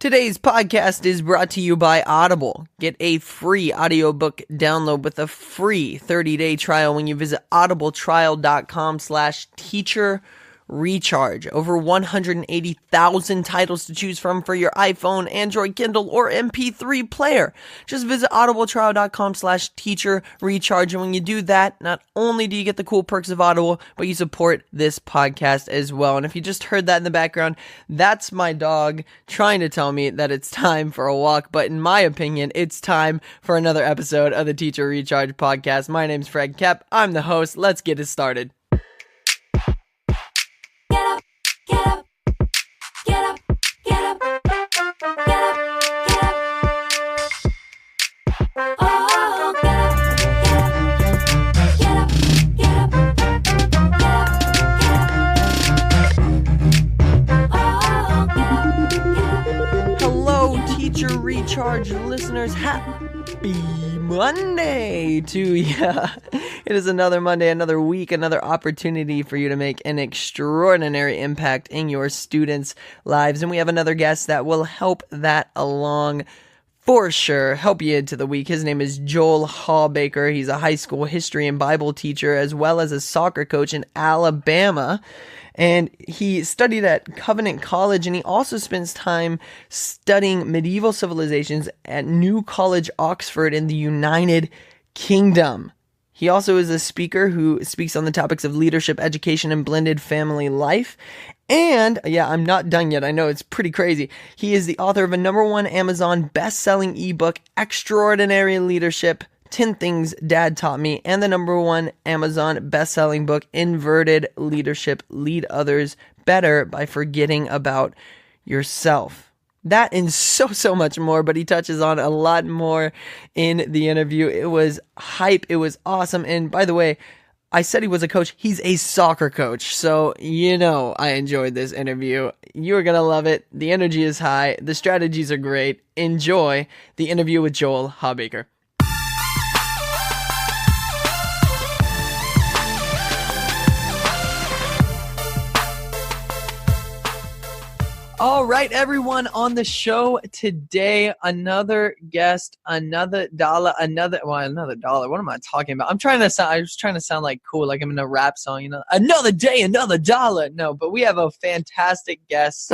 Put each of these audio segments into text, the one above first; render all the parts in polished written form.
Today's podcast is brought to you by Audible. Get a free audiobook download with a free 30-day trial when you visit audibletrial.com/teacher recharge. Over 180,000 titles to choose from for your iPhone, Android, Kindle, or MP3 player. Just visit audibletrial.com/teacher recharge. And when you do that, not only do you get the cool perks of Audible, but you support this podcast as well. And if you just heard that in the background, that's my dog trying to tell me that it's time for a walk. But in my opinion, it's time for another episode of the Teacher Recharge podcast. My name's Fred Koepp. I'm the host. Let's get it started. Recharge listeners, happy Monday to ya. It is another Monday, another week, another opportunity for you to make an extraordinary impact in your students' lives. And we have another guest that will help that along for sure, help you into the week. His name is Joel Hawbaker. He's a high school history and Bible teacher as well as a soccer coach in Alabama. And he studied at Covenant College, and he also spends time studying medieval civilizations at New College, Oxford in the United Kingdom. He also is a speaker who speaks on the topics of leadership, education, and blended family life. And, yeah, I'm not done yet. I know it's pretty crazy. He is the author of a #1 Amazon best-selling ebook, Extraordinary Leadership, 10 Things Dad Taught Me, and the #1 Amazon best-selling book, Inverted Leadership, Lead Others Better by Forgetting About Yourself. That and so much more, but he touches on a lot more in the interview. It was hype. It was awesome. And by the way, I said he was a coach. He's a soccer coach. So, I enjoyed this interview. You're going to love it. The energy is high. The strategies are great. Enjoy the interview with Joel Hawbaker. All right, everyone, on the show today, another guest, another dollar. What am I talking about? I was trying to sound like cool, like I'm in a rap song, another day, another dollar. No, but we have a fantastic guest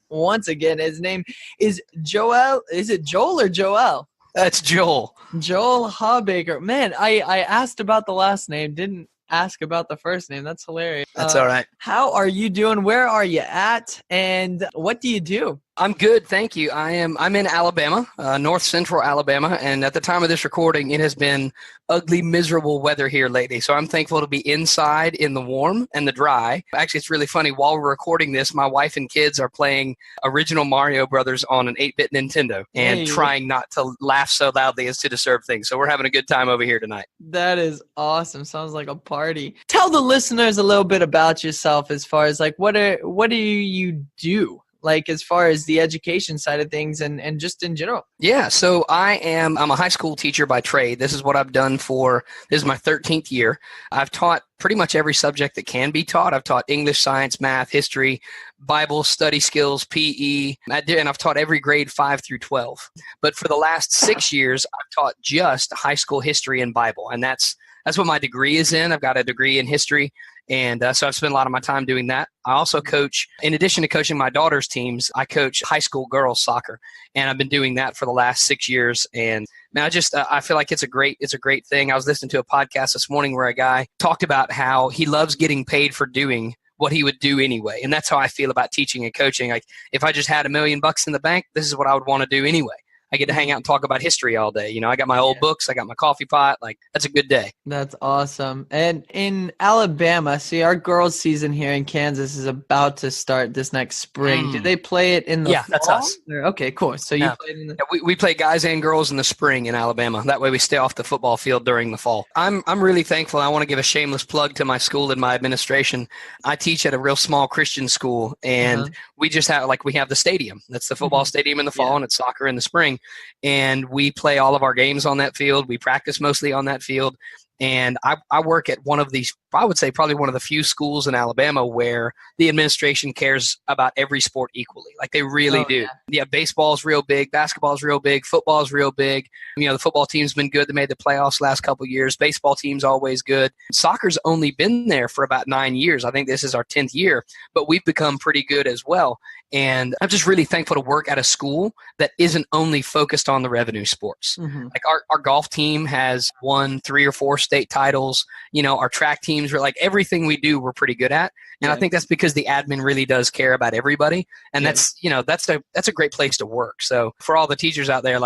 once again. His name is Joel. Is it Joel or Joel? That's Joel. Joel Hawbaker. Man, I asked about the last name, didn't ask about the first name. That's hilarious. That's all right. How are you doing? Where are you at? And what do you do? I'm good, thank you. I'm in Alabama, north central Alabama, and at the time of this recording, it has been ugly, miserable weather here lately. So I'm thankful to be inside in the warm and the dry. Actually, it's really funny. While we're recording this, my wife and kids are playing original Mario Brothers on an 8-bit Nintendo and trying not to laugh so loudly as to disturb things. So we're having a good time over here tonight. That is awesome. Sounds like a party. Tell the listeners a little bit about yourself as far as what do you do? Like as far as the education side of things and just in general. Yeah, so I'm a high school teacher by trade. This is what I've done this is my 13th year. I've taught pretty much every subject that can be taught. I've taught English, science, math, history, Bible, study skills, PE, and I've taught every grade 5 through 12. But for the last 6 years, I've taught just high school history and Bible, and that's what my degree is in. I've got a degree in history. And so I've spent a lot of my time doing that. I also coach, in addition to coaching my daughter's teams, I coach high school girls soccer. And I've been doing that for the last 6 years. And man, I feel like it's a great thing. I was listening to a podcast this morning where a guy talked about how he loves getting paid for doing what he would do anyway. And that's how I feel about teaching and coaching. Like if I just had $1 million in the bank, this is what I would want to do anyway. I get to hang out and talk about history all day. I got my old books. I got my coffee pot. Like, that's a good day. That's awesome. And in Alabama, see, our girls' season here in Kansas is about to start this next spring. Do they play it in the fall? That's us. Okay, cool. So you played in the... we play guys and girls in the spring in Alabama. That way we stay off the football field during the fall. I'm really thankful. I want to give a shameless plug to my school and my administration. I teach at a real small Christian school, and we just have, we have the stadium. That's the football stadium in the fall, and it's soccer in the spring. And we play all of our games on that field. We practice mostly on that field. And I work at one of these I would say, probably one of the few schools in Alabama where the administration cares about every sport equally. Like they really do. Yeah, baseball's real big, basketball's real big, football's real big. The football team's been good. They made the playoffs last couple of years. Baseball team's always good. Soccer's only been there for about 9 years. I think this is our 10th year, but we've become pretty good as well. And I'm just really thankful to work at a school that isn't only focused on the revenue sports. Like our golf team has won 3 or 4 state titles. Our track teams are like everything we do, we're pretty good at. And I think that's because the admin really does care about everybody. And that's a great place to work. So for all the teachers out there,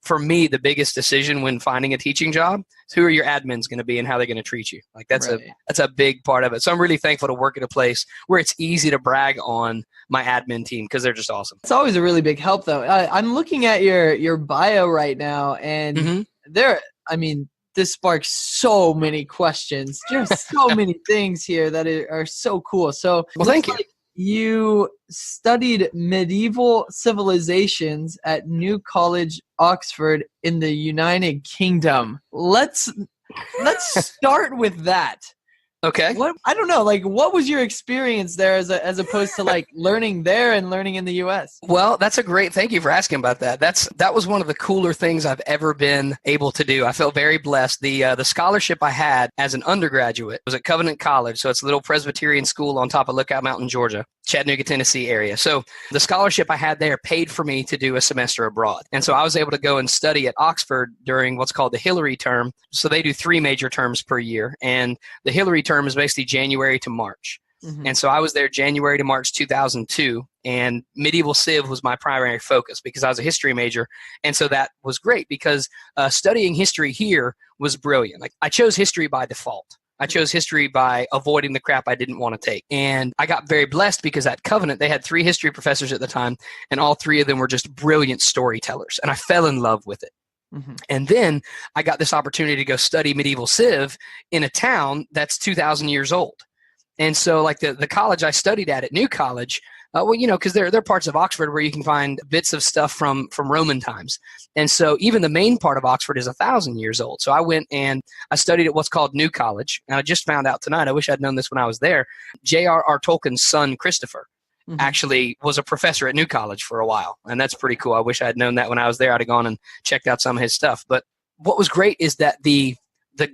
for me, the biggest decision when finding a teaching job is who are your admins going to be and how they're going to treat you. Like that's a big part of it. So I'm really thankful to work at a place where it's easy to brag on my admin team because they're just awesome. It's always a really big help, though. I'm looking at your bio right now, and this sparks so many questions. There's so many things here that are so cool. So, thank you. You studied medieval civilizations at New College, Oxford, in the United Kingdom. Let's start with that. Okay. I don't know. What was your experience there as opposed to learning there and learning in the U.S.? Well, thank you for asking about that. That was one of the cooler things I've ever been able to do. I felt very blessed. The scholarship I had as an undergraduate was at Covenant College. So it's a little Presbyterian school on top of Lookout Mountain, Georgia, Chattanooga, Tennessee area. So the scholarship I had there paid for me to do a semester abroad. And so I was able to go and study at Oxford during what's called the Hillary term. So they do 3 major terms per year. And the Hillary term is basically January to March. And so I was there January to March 2002, and medieval civ was my primary focus because I was a history major. And so that was great because studying history here was brilliant. I chose history by default. I chose history by avoiding the crap I didn't want to take. And I got very blessed because at Covenant, they had 3 history professors at the time, and all 3 of them were just brilliant storytellers. And I fell in love with it. And then I got this opportunity to go study medieval civ in a town that's 2,000 years old. And so the college I studied at New College, because there are parts of Oxford where you can find bits of stuff from Roman times. And so even the main part of Oxford is 1,000 years old. So I went and I studied at what's called New College. And I just found out tonight, I wish I'd known this when I was there, J.R.R. Tolkien's son, Christopher, actually was a professor at New College for a while. And that's pretty cool. I wish I had known that when I was there. I'd have gone and checked out some of his stuff. But what was great is that the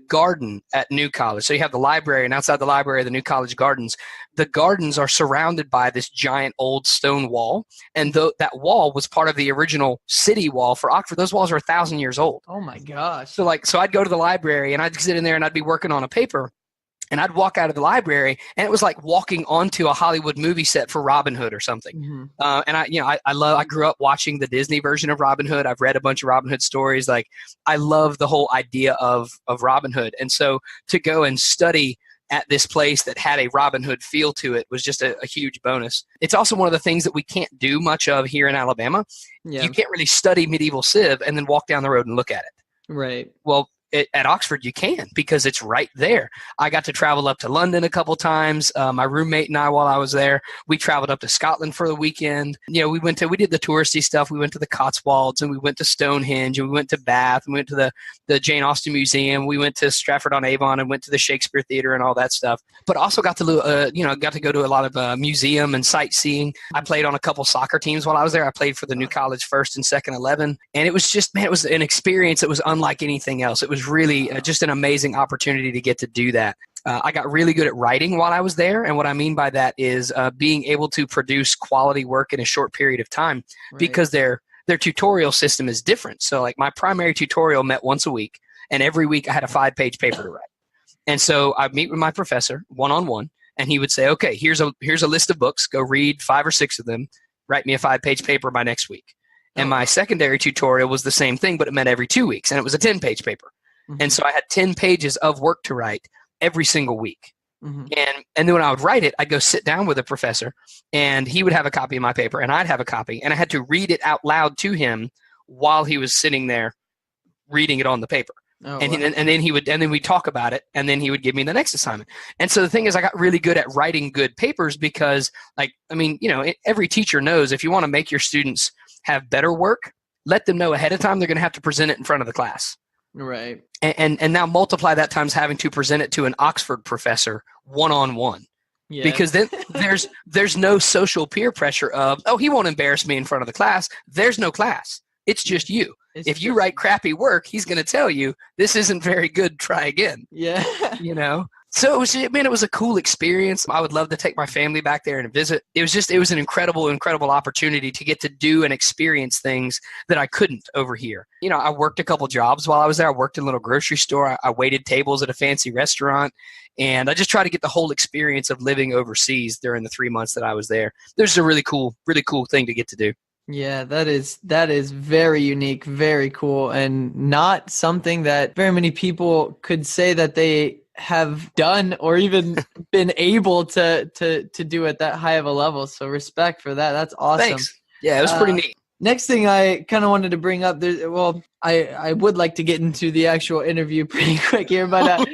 garden at New College, so you have the library, and outside the library, the New College gardens, the gardens are surrounded by this giant old stone wall. And that wall was part of the original city wall for Oxford. Those walls are 1,000 years old. Oh my gosh. So I'd go to the library and I'd sit in there and I'd be working on a paper. And I'd walk out of the library, and it was like walking onto a Hollywood movie set for Robin Hood or something. And I grew up watching the Disney version of Robin Hood. I've read a bunch of Robin Hood stories. I love the whole idea of Robin Hood. And so to go and study at this place that had a Robin Hood feel to it was just a huge bonus. It's also one of the things that we can't do much of here in Alabama. Yeah. You can't really study medieval civ and then walk down the road and look at it. Right. Well, at Oxford, you can because it's right there. I got to travel up to London a couple times. My roommate and I, while I was there, we traveled up to Scotland for the weekend. We did the touristy stuff. We went to the Cotswolds, and we went to Stonehenge, and we went to Bath, and we went to the Jane Austen Museum. We went to Stratford-on-Avon and went to the Shakespeare Theater and all that stuff. But also got to go to a lot of museum and sightseeing. I played on a couple soccer teams while I was there. I played for the New College first and second 11, and it was just, it was an experience that was unlike anything else. It was really just an amazing opportunity to get to do that. I got really good at writing while I was there, and what I mean by that is being able to produce quality work in a short period of time, because their tutorial system is different. So my primary tutorial met once a week, and every week I had a 5-page paper to write. And so I'd meet with my professor one-on-one, and he would say, okay, here's a list of books, go read 5 or 6 of them, write me a 5-page paper by next week. And my secondary tutorial was the same thing, but it meant every 2 weeks, and it was a 10-page paper. And so I had 10 pages of work to write every single week. And then when I would write it, I'd go sit down with a professor, and he would have a copy of my paper, and I'd have a copy, and I had to read it out loud to him while he was sitting there reading it on the paper. And then we'd talk about it, and then he would give me the next assignment. And so the thing is, I got really good at writing good papers because, every teacher knows if you want to make your students have better work, let them know ahead of time they're going to have to present it in front of the class. Right. And now multiply that times having to present it to an Oxford professor one-on-one. Yeah. Because then there's no social peer pressure of, oh, he won't embarrass me in front of the class. There's no class. It's just you. If you write crappy work, he's going to tell you, this isn't very good, try again. Yeah. So it was a cool experience. I would love to take my family back there and visit. It was an incredible, incredible opportunity to get to do and experience things that I couldn't over here. I worked a couple jobs while I was there. I worked in a little grocery store. I waited tables at a fancy restaurant. And I just tried to get the whole experience of living overseas during the 3 months that I was there. There's a really cool thing to get to do. Yeah, that is very unique, very cool, and not something that very many people could say that they have done or even been able to do at that high of a level. So respect for that. That's awesome. Thanks. Yeah, it was pretty neat. Next thing I kind of wanted to bring up, I would like to get into the actual interview pretty quick here, but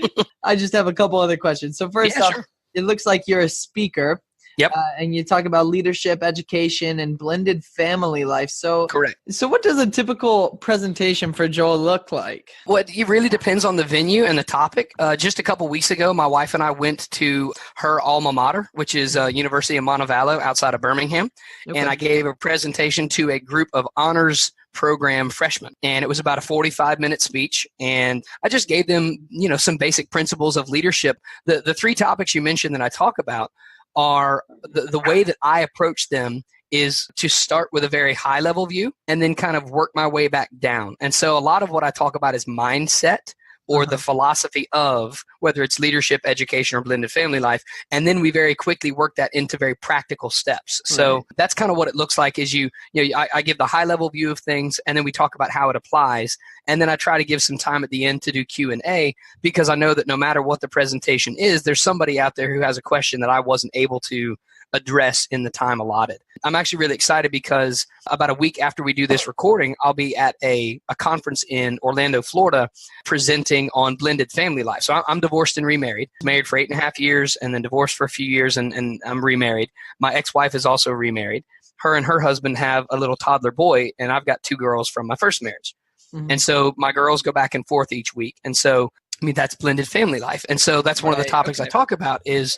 I just have a couple other questions. So first off, sure. It looks like you're a speaker. Yep. And you talk about leadership, education, and blended family life. So, correct. So what does a typical presentation for Joel look like? Well, it really depends on the venue and the topic. Just a couple weeks ago, my wife and I went to her alma mater, which is University of Montevallo outside of Birmingham. Okay. And I gave a presentation to a group of honors program freshmen, and it was about a 45-minute speech, and I just gave them some basic principles of leadership. The three topics you mentioned that I talk about are the way that I approach them is to start with a very high level view and then kind of work my way back down. And so a lot of what I talk about is mindset or the philosophy of whether it's leadership, education, or blended family life. And then we very quickly work that into very practical steps. So that's kind of what it looks like is I give the high level view of things, and then we talk about how it applies. And then I try to give some time at the end to do Q&A, because I know that no matter what the presentation is, there's somebody out there who has a question that I wasn't able to address in the time allotted. I'm actually really excited because about a week after we do this recording, I'll be at a conference in Orlando, Florida, presenting on blended family life. So I'm divorced and remarried, married for 8.5 years, and then divorced for a few years, and I'm remarried. My ex-wife is also remarried. Her and her husband have a little toddler boy, and I've got 2 girls from my first marriage. Mm-hmm. And so my girls go back and forth each week. And so that's blended family life. And so that's one of the topics I talk about is,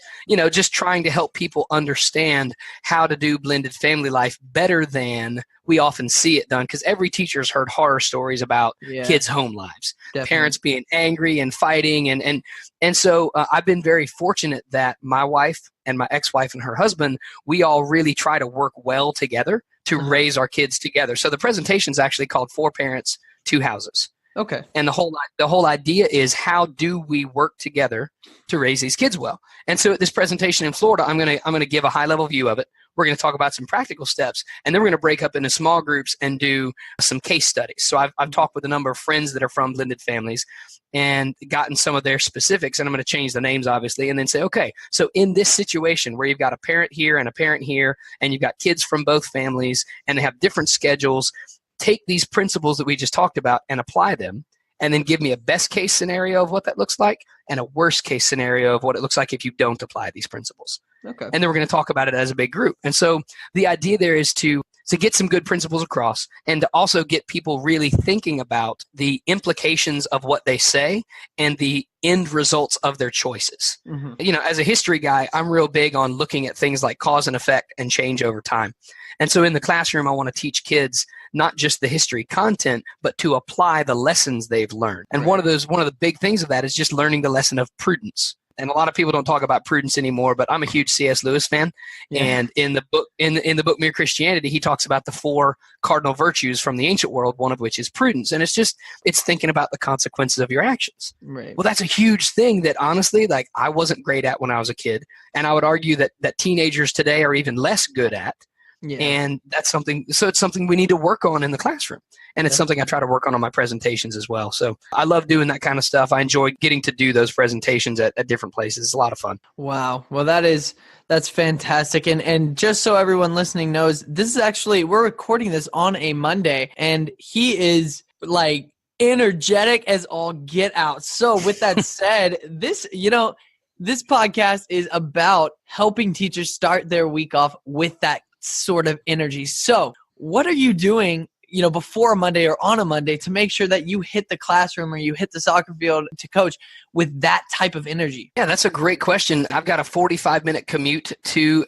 just trying to help people understand how to do blended family life better than we often see it done. Because every teacher's heard horror stories about kids' home lives, parents being angry and fighting. And so I've been very fortunate that my wife and my ex-wife and her husband, we all really try to work well together to raise our kids together. So the presentation is actually called 4 Parents, 2 Houses. Okay. And the whole idea is, how do we work together to raise these kids well? And so at this presentation in Florida, I'm gonna give a high level view of it. We're going to talk about some practical steps, and then we're going to break up into small groups and do some case studies. So I've talked with a number of friends that are from blended families and gotten some of their specifics, and I'm going to change the names obviously, and then say, okay, so in this situation where you've got a parent here and a parent here, and you've got kids from both families, and they have different schedules, take these principles that we just talked about and apply them, and then give me a best case scenario of what that looks like and a worst case scenario of what it looks like if you don't apply these principles. Okay. And then we're going to talk about it as a big group. And so the idea there is to get some good principles across, and to also get people really thinking about the implications of what they say and the end results of their choices. Mm-hmm. As a history guy, I'm real big on looking at things like cause and effect and change over time. And so in the classroom, I want to teach kids not just the history content, but to apply the lessons they've learned. And one of the big things of that is just learning the lesson of prudence. And a lot of people don't talk about prudence anymore, but I'm a huge C.S. Lewis fan. Yeah. And in the book Mere Christianity, he talks about the 4 cardinal virtues from the ancient world, one of which is prudence. And it's thinking about the consequences of your actions. Right. Well, that's a huge thing that honestly, I wasn't great at when I was a kid. And I would argue that teenagers today are even less good at. Yeah. And it's something we need to work on in the classroom. And it's something I try to work on my presentations as well. So I love doing that kind of stuff. I enjoy getting to do those presentations at different places. It's a lot of fun. Wow. Well, that's fantastic. And just so everyone listening knows, this is actually, we're recording this on a Monday, and he is energetic as all get out. So with that said, this podcast is about helping teachers start their week off with that sort of energy. So what are you doing before a Monday or on a Monday to make sure that you hit the classroom or you hit the soccer field to coach with that type of energy? Yeah, that's a great question. I've got a 45-minute commute to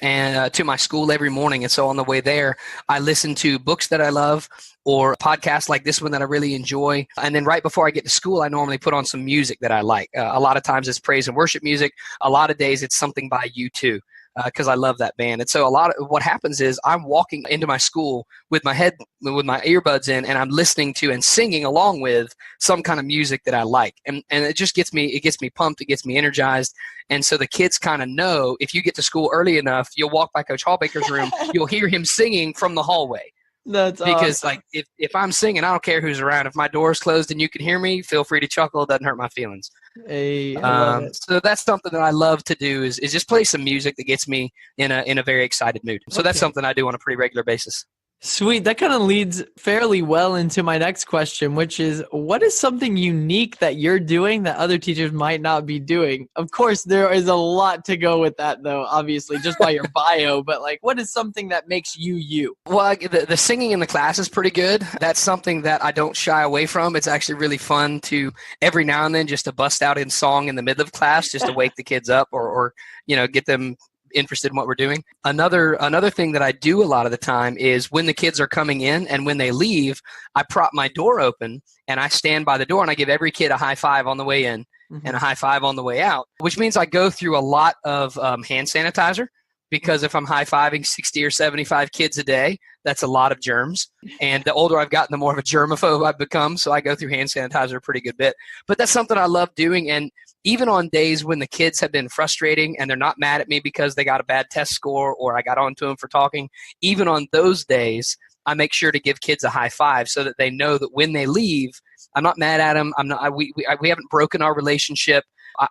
my school every morning. And so on the way there, I listen to books that I love or podcasts like this one that I really enjoy. And then right before I get to school, I normally put on some music that I like. A lot of times it's praise and worship music. A lot of days it's something by U2. Because I love that band. And so a lot of what happens is I'm walking into my school with my earbuds in, and I'm listening to and singing along with some kind of music that I like. And it just gets me pumped, it gets me energized. And so the kids kind of know if you get to school early enough, you'll walk by Coach Hawbaker's room, you'll hear him singing from the hallway. That's because awesome. like if I'm singing, I don't care who's around. If my door's closed and you can hear me, feel free to chuckle. It doesn't hurt my feelings. Hey, I love it. So that's something that I love to do is just play some music that gets me in a very excited mood. So that's something I do on a pretty regular basis. Sweet. That kind of leads fairly well into my next question, which is, what is something unique that you're doing that other teachers might not be doing? Of course, there is a lot to go with that, though, obviously, just by your bio. But, like, what is something that makes you you? Well, the singing in the class is pretty good. That's something that I don't shy away from. It's actually really fun to every now and then just to bust out in song in the middle of class just to wake the kids up or get them interested in what we're doing. Another thing that I do a lot of the time is when the kids are coming in and when they leave, I prop my door open and I stand by the door and I give every kid a high five on the way in and a high five on the way out, which means I go through a lot of hand sanitizer, because if I'm high-fiving 60 or 75 kids a day, that's a lot of germs. And the older I've gotten, the more of a germaphobe I've become. So I go through hand sanitizer a pretty good bit. But that's something I love doing. And even on days when the kids have been frustrating and they're not mad at me because they got a bad test score or I got on to them for talking, even on those days, I make sure to give kids a high five so that they know that when they leave, I'm not mad at them. We haven't broken our relationship.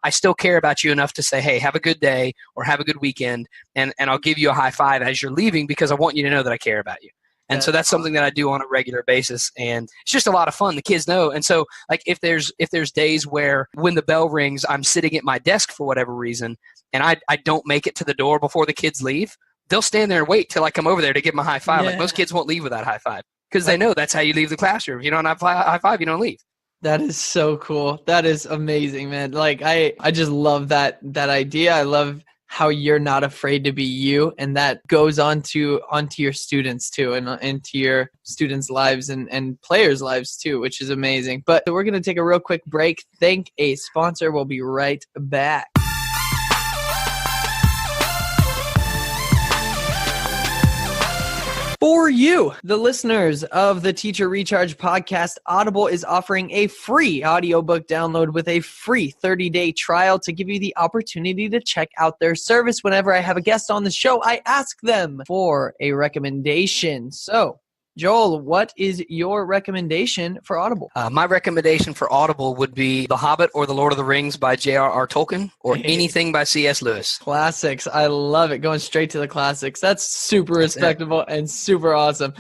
I still care about you enough to say, hey, have a good day or have a good weekend, and I'll give you a high five as you're leaving because I want you to know that I care about you. And so that's something that I do on a regular basis, and it's just a lot of fun. The kids know. And so like if there's days where when the bell rings, I'm sitting at my desk for whatever reason, and I don't make it to the door before the kids leave, they'll stand there and wait till I come over there to give them a high five. Yeah. Like most kids won't leave without a high five because they know that's how you leave the classroom. If you don't have a high five, you don't leave. That is so cool. That is amazing, man. Like I just love that idea. I love how you're not afraid to be you, and that goes onto your students too, and into your students' lives and players' lives too, which is amazing. But we're going to take a real quick break. Thank a sponsor. We'll be right back. For you, the listeners of the Teacher Recharge podcast, Audible is offering a free audiobook download with a free 30-day trial to give you the opportunity to check out their service. Whenever I have a guest on the show, I ask them for a recommendation. So, Joel, what is your recommendation for Audible? My recommendation for Audible would be The Hobbit or The Lord of the Rings by J.R.R. Tolkien or anything by C.S. Lewis. Classics. I love it. Going straight to the classics. That's super respectable and super awesome.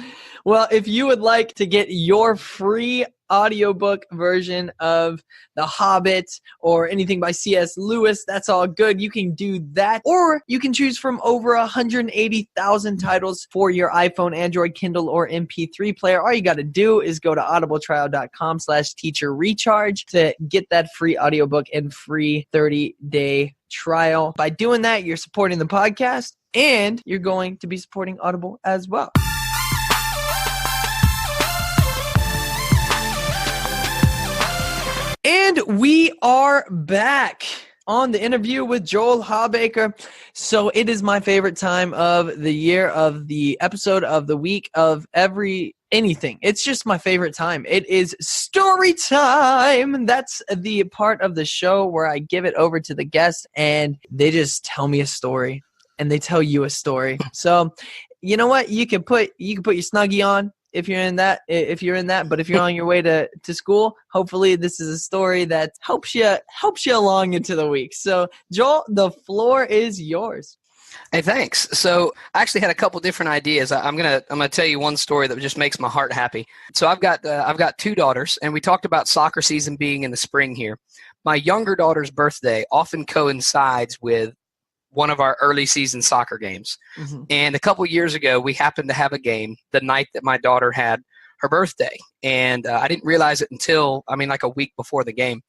Well, if you would like to get your free audiobook version of The Hobbit or anything by C.S. Lewis, that's all good. You can do that. Or you can choose from over 180,000 titles for your iPhone, Android, Kindle, or MP3 player. All you got to do is go to audibletrial.com/teacherrecharge to get that free audiobook and free 30-day trial. By doing that, you're supporting the podcast and you're going to be supporting Audible as well. And we are back on the interview with Joel Hawbaker. So it is my favorite time of the year, of the episode, of the week, of anything. It's just my favorite time. It is story time. That's the part of the show where I give it over to the guest and they just tell me a story and they tell you a story. So you know what? You can put your Snuggie on. If you're in that, but if you're on your way to school, hopefully this is a story that helps you along into the week. So Joel, the floor is yours. Hey, thanks. So I actually had a couple different ideas. I'm gonna tell you one story that just makes my heart happy. So I've got two daughters, and we talked about soccer season being in the spring here. My younger daughter's birthday often coincides with one of our early season soccer games. Mm-hmm. And a couple years ago, we happened to have a game the night that my daughter had her birthday. And I didn't realize it until, like a week before the game.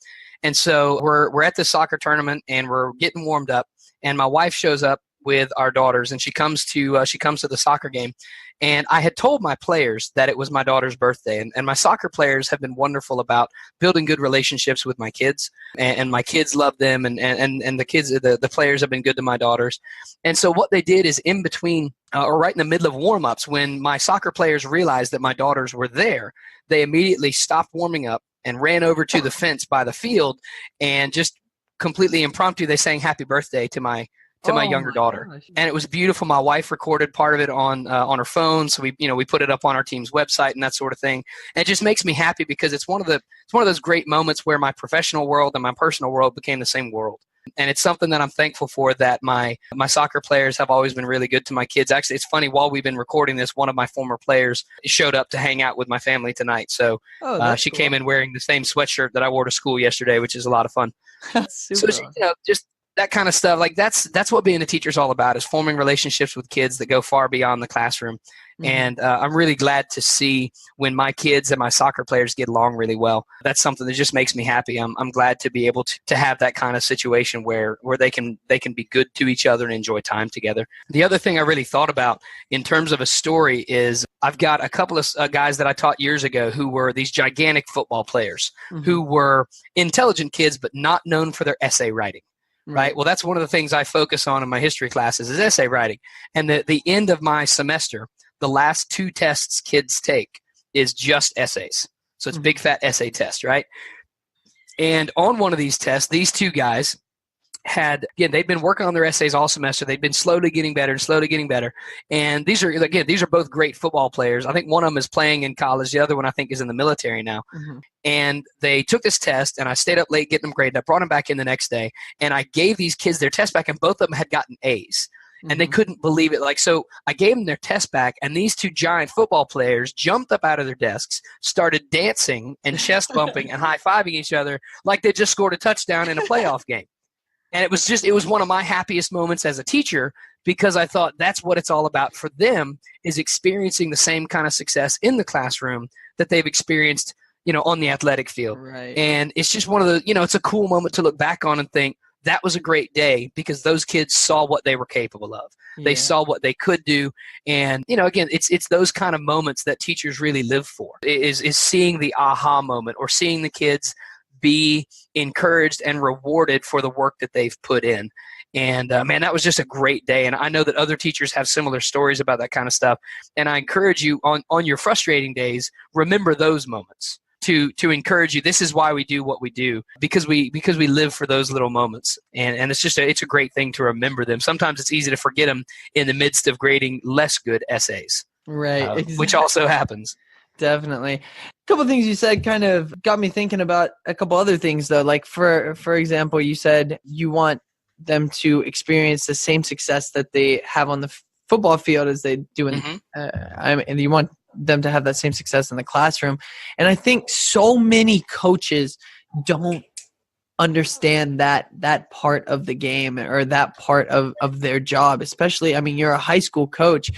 And so we're at the soccer tournament and we're getting warmed up, and my wife shows up with our daughters, and she comes to the soccer game. And I had told my players that it was my daughter's birthday, and my soccer players have been wonderful about building good relationships with my kids, and my kids love them, and the players have been good to my daughters. And so what they did is in between, or right in the middle of warm-ups, when my soccer players realized that my daughters were there, they immediately stopped warming up and ran over to the fence by the field, and just completely impromptu, they sang happy birthday to my younger daughter. Gosh. And it was beautiful. My wife recorded part of it on her phone, so we put it up on our team's website and that sort of thing. And it just makes me happy because it's one of those great moments where my professional world and my personal world became the same world. And it's something that I'm thankful for, that my soccer players have always been really good to my kids. Actually, it's funny, while we've been recording this, one of my former players showed up to hang out with my family tonight. So she came in wearing the same sweatshirt that I wore to school yesterday, which is a lot of fun. That's super. So just that kind of stuff, like that's what being a teacher is all about, is forming relationships with kids that go far beyond the classroom. Mm-hmm. And I'm really glad to see when my kids and my soccer players get along really well. That's something that just makes me happy. I'm glad to be able to have that kind of situation where they can be good to each other and enjoy time together. The other thing I really thought about in terms of a story is I've got a couple of guys that I taught years ago who were these gigantic football players, mm-hmm. who were intelligent kids but not known for their essay writing. Right. Well, that's one of the things I focus on in my history classes is essay writing. And the end of my semester, the last 2 tests kids take is just essays. So it's big fat essay test, right? And on one of these tests, these 2 guys they'd been working on their essays all semester. They'd been slowly getting better. And these are both great football players. I think one of them is playing in college. The other one I think is in the military now. Mm-hmm. And they took this test, and I stayed up late getting them graded. I brought them back in the next day, and I gave these kids their test back, and both of them had gotten A's. Mm-hmm. And they couldn't believe it. So I gave them their test back, and these 2 giant football players jumped up out of their desks, started dancing and chest bumping and high-fiving each other like they just scored a touchdown in a playoff game. And it was one of my happiest moments as a teacher, because I thought that's what it's all about for them, is experiencing the same kind of success in the classroom that they've experienced, on the athletic field. Right. And it's just one of the, it's a cool moment to look back on and think that was a great day, because those kids saw what they were capable of. They saw what they could do. And, again, it's those kind of moments that teachers really live for, is seeing the aha moment, or seeing the kids be encouraged and rewarded for the work that they've put in. And man, that was just a great day. And I know that other teachers have similar stories about that kind of stuff. And I encourage you on your frustrating days, remember those moments to encourage you. This is why we do what we do, because we live for those little moments. And it's just it's a great thing to remember them. Sometimes it's easy to forget them in the midst of grading less good essays, right? Exactly. Which also happens. Definitely. A couple of things you said kind of got me thinking about a couple other things, though. Like, for example, you said you want them to experience the same success that they have on the football field as they do in and you want them to have that same success in the classroom. And I think so many coaches don't understand that part of the game, or that part of their job. Especially, you're a high school coach.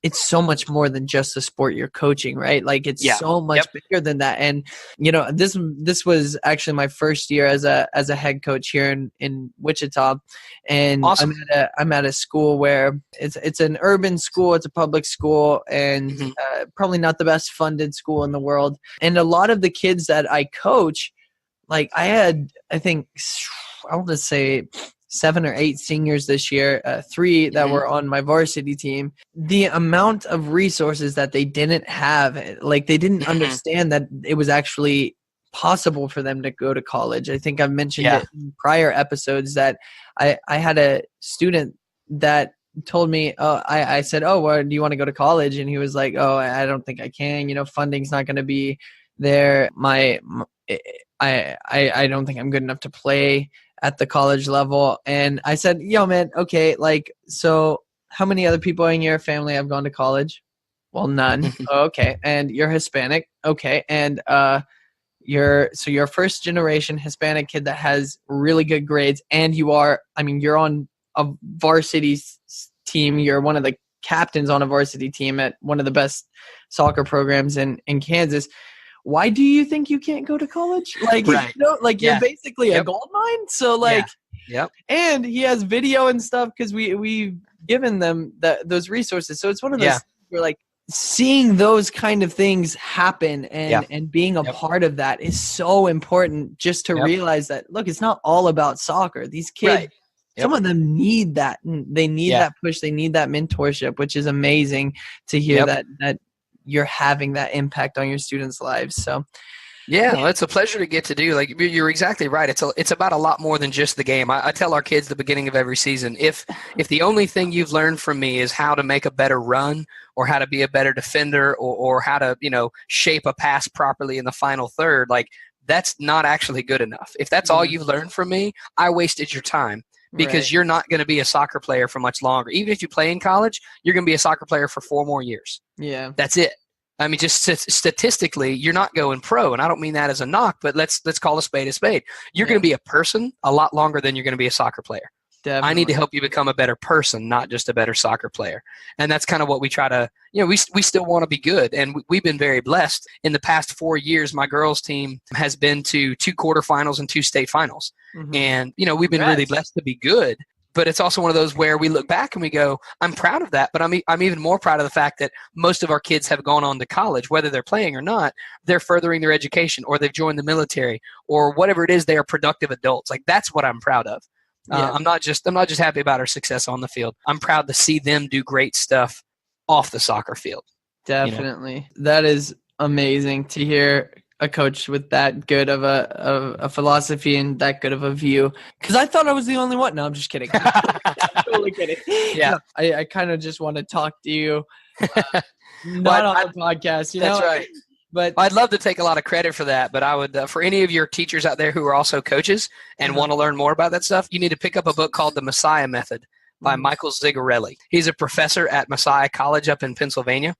It's so much more than just the sport you're coaching, right? Like, it's so much bigger than that. And, this was actually my first year as a head coach here in Wichita. And awesome. I'm at a school where it's an urban school. It's a public school, and probably not the best funded school in the world. And a lot of the kids that I coach, like, I had, I think, I want to say 7 or 8 seniors this year, 3 that were on my varsity team. The amount of resources that they didn't have, like, they didn't understand that it was actually possible for them to go to college. I think I've mentioned it in prior episodes that I had a student that told me, I said, well, do you want to go to college? And he was like, I don't think I can. Funding's not going to be there. I don't think I'm good enough to play at the college level. And I said, man, okay, like, so how many other people in your family have gone to college? Well, none. Okay. And you're Hispanic. Okay. And you're a first generation Hispanic kid that has really good grades, and you're on a varsity team. You're one of the captains on a varsity team at one of the best soccer programs in Kansas. Why do you think you can't go to college? Like, Right. You're basically a gold mine. So and he has video and stuff because we've given them those resources. So it's one of those things where like seeing those kind of things happen and being a part of that is so important, just to realize that, look, it's not all about soccer. These kids, some of them need that. They need that push. They need that mentorship, which is amazing to hear that you're having that impact on your students' lives. So well, it's a pleasure to get to do. Like, you're exactly right. It's about a lot more than just the game. I tell our kids at the beginning of every season, if the only thing you've learned from me is how to make a better run or how to be a better defender or how to, shape a pass properly in the final third, like, that's not actually good enough. If that's all you've learned from me, I wasted your time. Because you're not going to be a soccer player for much longer. Even if you play in college, you're going to be a soccer player for 4 more years. Yeah. That's it. I mean, just statistically, you're not going pro. And I don't mean that as a knock, but let's call a spade a spade. You're going to be a person a lot longer than you're going to be a soccer player. Definitely. I need to help you become a better person, not just a better soccer player. And that's kind of what we try to, we still want to be good. And we've been very blessed. In the past 4 years, my girls' team has been to 2 quarterfinals and 2 state finals. Mm-hmm. And, we've been really blessed to be good. But it's also one of those where we look back and we go, I'm proud of that. But I'm even more proud of the fact that most of our kids have gone on to college, whether they're playing or not. They're furthering their education, or they've joined the military, or whatever it is. They are productive adults. Like, that's what I'm proud of. I'm not just happy about our success on the field. I'm proud to see them do great stuff off the soccer field. Definitely. That is amazing to hear a coach with that good of a philosophy and that good of a view. Because I thought I was the only one. No, I'm just kidding. I'm totally kidding. Yeah. No, I kind of just want to talk to you, not on the podcast. That's right. But I'd love to take a lot of credit for that, but I would, for any of your teachers out there who are also coaches and want to learn more about that stuff, you need to pick up a book called The Messiah Method by Michael Zigarelli. He's a professor at Messiah College up in Pennsylvania,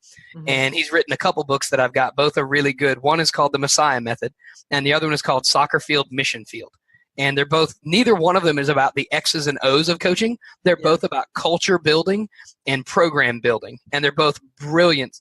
and he's written a couple books that I've got. Both are really good. One is called The Messiah Method, and the other one is called Soccer Field, Mission Field. And they're both, neither one of them is about the X's and O's of coaching. They're both about culture building and program building. And they're both brilliant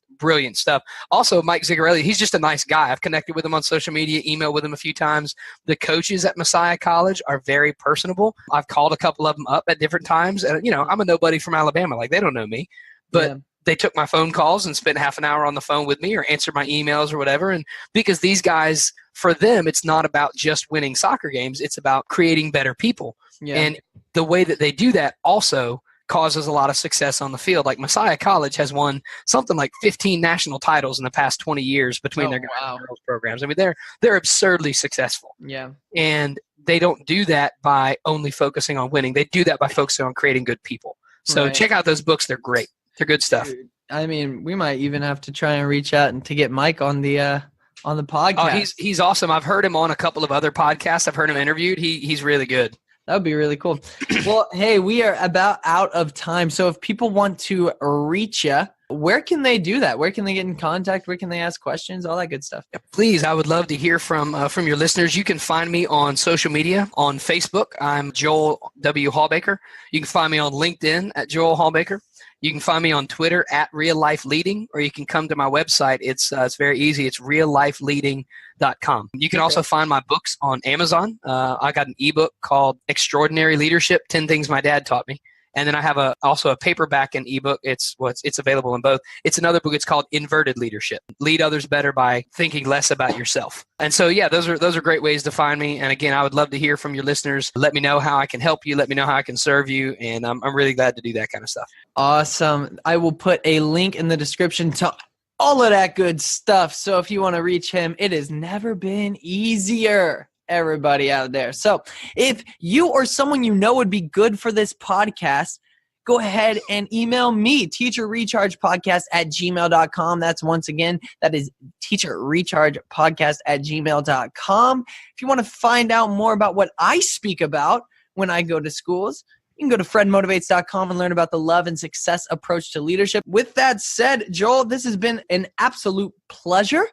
stuff. Also, Mike Zigarelli, he's just a nice guy. I've connected with him on social media, emailed with him a few times. The coaches at Messiah College are very personable. I've called a couple of them up at different times. And, I'm a nobody from Alabama. Like, they don't know me. But they took my phone calls and spent half an hour on the phone with me or answered my emails or whatever. And because these guys, for them, it's not about just winning soccer games. It's about creating better people. Yeah. And the way that they do that also causes a lot of success on the field. Like, Messiah College has won something like 15 national titles in the past 20 years between their girls programs. I mean, they're absurdly successful. Yeah. And they don't do that by only focusing on winning. They do that by focusing on creating good people. So check out those books. They're great. They're good stuff. I mean, we might even have to try and reach out and to get Mike on the podcast. Oh, he's awesome. I've heard him on a couple of other podcasts. I've heard him interviewed. He's really good. That would be really cool. Well, hey, we are about out of time. So if people want to reach you, where can they do that? Where can they get in contact? Where can they ask questions? All that good stuff. Yeah, please, I would love to hear from your listeners. You can find me on social media. On Facebook, I'm Joel W. Hawbaker. You can find me on LinkedIn at Joel Hawbaker. You can find me on Twitter at Real Life Leading, or you can come to my website. It's very easy. It's reallifeleading.com. You can also find my books on Amazon. I got an ebook called Extraordinary Leadership, 10 Things My Dad Taught Me. And then I have also a paperback and ebook. It's available in both. It's another book. It's called Inverted Leadership. Lead others better by thinking less about yourself. And so, yeah, those are great ways to find me. And again, I would love to hear from your listeners. Let me know how I can help you. Let me know how I can serve you. And I'm really glad to do that kind of stuff. Awesome. I will put a link in the description to all of that good stuff. So if you want to reach him, it has never been easier. Everybody out there. So if you or someone you know would be good for this podcast, go ahead and email me, teacherrechargepodcast@gmail.com. That's once again, that is teacherrechargepodcast@gmail.com. If you want to find out more about what I speak about when I go to schools, you can go to fredmotivates.com and learn about the love and success approach to leadership. With that said, Joel, this has been an absolute pleasure.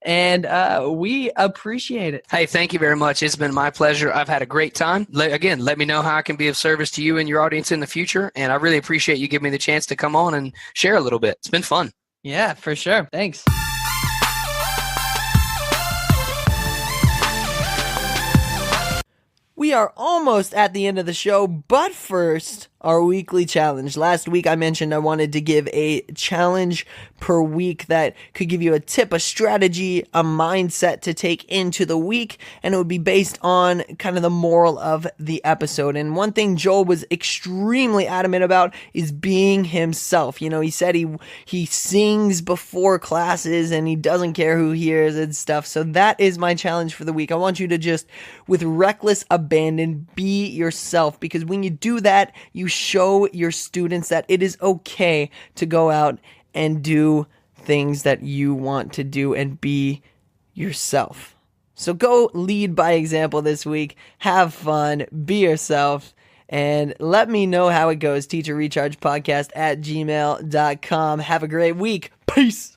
And we appreciate it. Hey, thank you very much. It's been my pleasure. I've had a great time. Again, let me know how I can be of service to you and your audience in the future. And I really appreciate you giving me the chance to come on and share a little bit. It's been fun. Yeah, for sure. Thanks. We are almost at the end of the show, but first, our weekly challenge. Last week I mentioned I wanted to give a challenge per week that could give you a tip, a strategy, a mindset to take into the week, and it would be based on kind of the moral of the episode. And one thing Joel was extremely adamant about is being himself. You know, he said he sings before classes and he doesn't care who hears and stuff. So that is my challenge for the week. I want you to just, with reckless abandon, be yourself, because when you do that, you show your students that it is okay to go out and do things that you want to do and be yourself. So go lead by example this week. Have fun, be yourself, and let me know how it goes. teacherrechargepodcast@gmail.com. Have a great week. Peace.